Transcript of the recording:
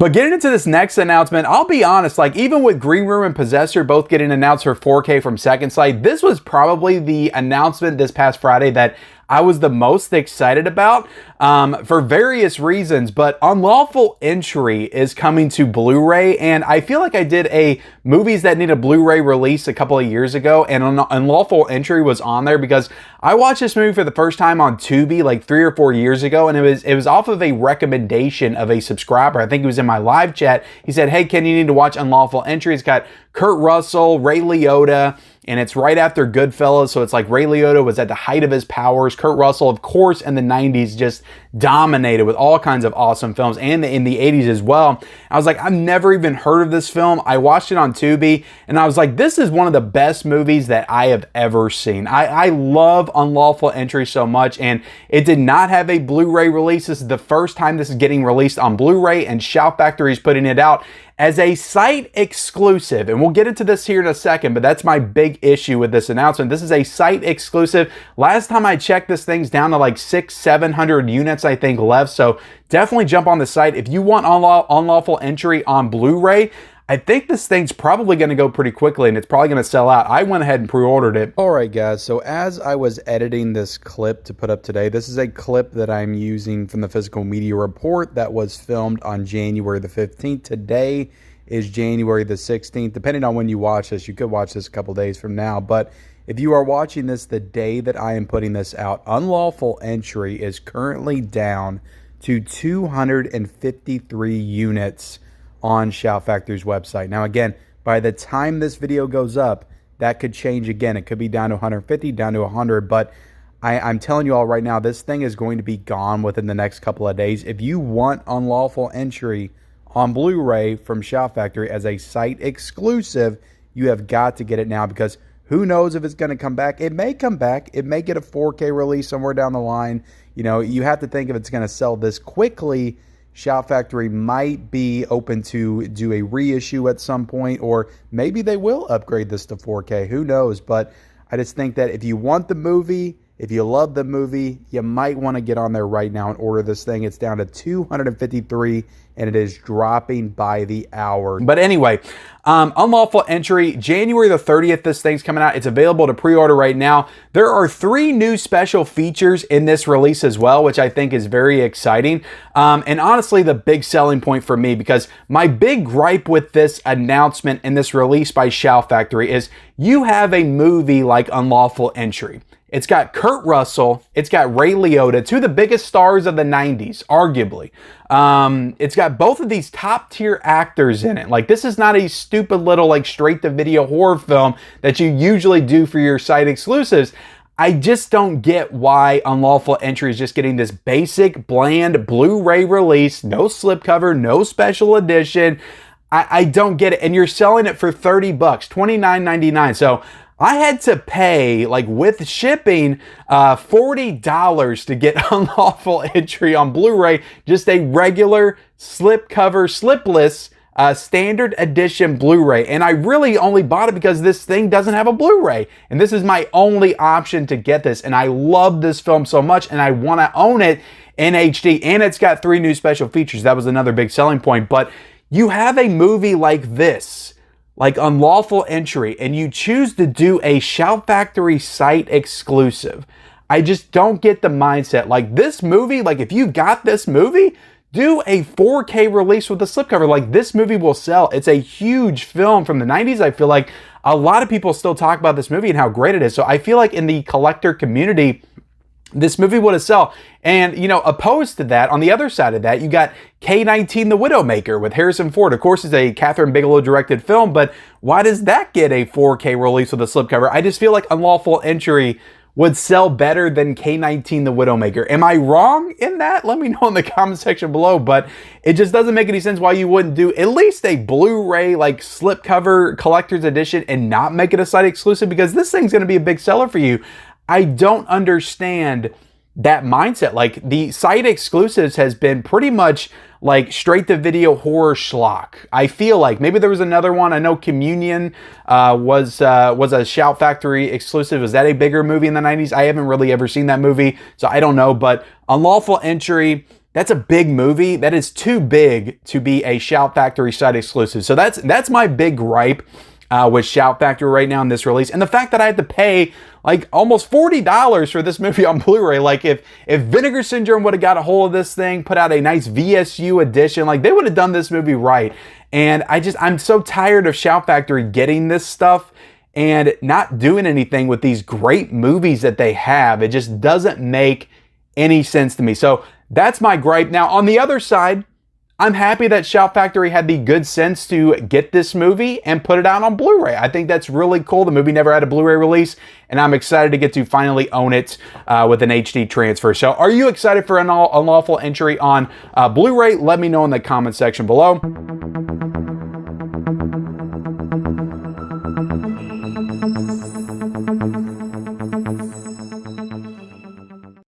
But getting into this next announcement, I'll be honest, like even with Green Room and Possessor both getting announced for 4K from Second Sight, this was probably the announcement this past Friday that I was the most excited about for various reasons. But Unlawful Entry is coming to Blu-ray, and I feel like I did a movies that need a Blu-ray release a couple of years ago, and Unlawful Entry was on there because I watched this movie for the first time on Tubi like 3 or 4 years ago, and it was off of a recommendation of a subscriber. I think it was in my live chat. He said, "Hey, Ken, you need to watch Unlawful Entry. It's got Kurt Russell, Ray Liotta, and it's right after Goodfellas, so it's like Ray Liotta was at the height of his powers. Kurt Russell, of course, in the 90s just dominated with all kinds of awesome films, and in the 80s as well. I was like, I've never even heard of this film. I watched it on Tubi, and I was like, this is one of the best movies that I have ever seen. I love Unlawful Entry so much, and it did not have a Blu-ray release. This is the first time this is getting released on Blu-ray, and Shout Factory is putting it out as a site exclusive. And we'll get into this here in a second, but that's my big issue with this announcement. This is a site exclusive. Last time I checked, this thing's down to like 600-700 units, I think, left. So definitely jump on the site. If you want Unlawful Entry on Blu-ray, I think this thing's probably going to go pretty quickly, and it's probably going to sell out. I went ahead and pre-ordered it. All right, guys. So as I was editing this clip to put up today, this is a clip that I'm using from the Physical Media Report that was filmed on January the 15th. Today is January the 16th. Depending on when you watch this, you could watch this a couple days from now. But if you are watching this the day that I am putting this out, Unlawful Entry is currently down to 253 units on Shout Factory's website. Now again, by the time this video goes up, that could change again. It could be down to 150, down to 100, but I'm telling you all right now, this thing is going to be gone within the next couple of days. If you want Unlawful Entry on Blu-ray from Shout Factory as a site exclusive, you have got to get it now, because who knows if it's going to come back. It may come back. It may get a 4K release somewhere down the line. You know, you have to think if it's going to sell this quickly, Shout Factory might be open to do a reissue at some point, or maybe they will upgrade this to 4K. Who knows? But I just think that if you want the movie, if you love the movie, you might want to get on there right now and order this thing. It's down to 253, and it is dropping by the hour. But anyway, Unlawful Entry, January the 30th, this thing's coming out. It's available to pre-order right now. There are 3 new special features in this release as well, which I think is very exciting. And honestly, the big selling point for me, because my big gripe with this announcement and this release by Shout Factory is you have a movie like Unlawful Entry. It's got Kurt Russell. It's got Ray Liotta, 2 of the biggest stars of the 90s, arguably. It's got both of these top-tier actors in it. Like, this is not a stupid little, like, straight-to-video horror film that you usually do for your site exclusives. I just don't get why Unlawful Entry is just getting this basic, bland Blu-ray release. No slipcover, no special edition. I don't get it. And you're selling it for $30, $29.99. So I had to pay, like with shipping, $40 to get Unlawful Entry on Blu-ray, just a regular slipcover, slipless, standard edition Blu-ray. And I really only bought it because this thing doesn't have a Blu-ray. And this is my only option to get this. And I love this film so much, and I want to own it in HD. And it's got 3 new special features. That was another big selling point. But you have a movie like this, like Unlawful Entry, and you choose to do a Shout Factory site exclusive. I just don't get the mindset. Like, this movie, like if you got this movie, do a 4K release with a slipcover. Like, this movie will sell. It's a huge film from the 90s. I feel like a lot of people still talk about this movie and how great it is. So I feel like in the collector community, this movie would have sell. And, you know, opposed to that, on the other side of that, you got K-19 The Widowmaker with Harrison Ford. Of course, it's a Catherine Bigelow directed film, but why does that get a 4K release with a slipcover? I just feel like Unlawful Entry would sell better than K-19 The Widowmaker. Am I wrong in that? Let me know in the comment section below, but it just doesn't make any sense why you wouldn't do at least a Blu-ray like slipcover collector's edition and not make it a site exclusive, because this thing's going to be a big seller for you. I don't understand that mindset. Like, the site exclusives has been pretty much like straight to video horror schlock. I feel like maybe there was another one. I know Communion was a Shout Factory exclusive. Was that a bigger movie in the 90s? I haven't really ever seen that movie, so I don't know. But Unlawful Entry, that's a big movie. That is too big to be a Shout Factory site exclusive. So that's my big gripe with Shout Factory right now in this release. And the fact that I had to pay like almost $40 for this movie on Blu-ray. Like if Vinegar Syndrome would have got a hold of this thing, put out a nice VSU edition, like they would have done this movie right. And I'm so tired of Shout Factory getting this stuff and not doing anything with these great movies that they have. It just doesn't make any sense to me. So that's my gripe. Now, on the other side, I'm happy that Shout Factory had the good sense to get this movie and put it out on Blu-ray. I think that's really cool. The movie never had a Blu-ray release, and I'm excited to get to finally own it with an HD transfer. So are you excited for an Unlawful Entry on Blu-ray? Let me know in the comment section below.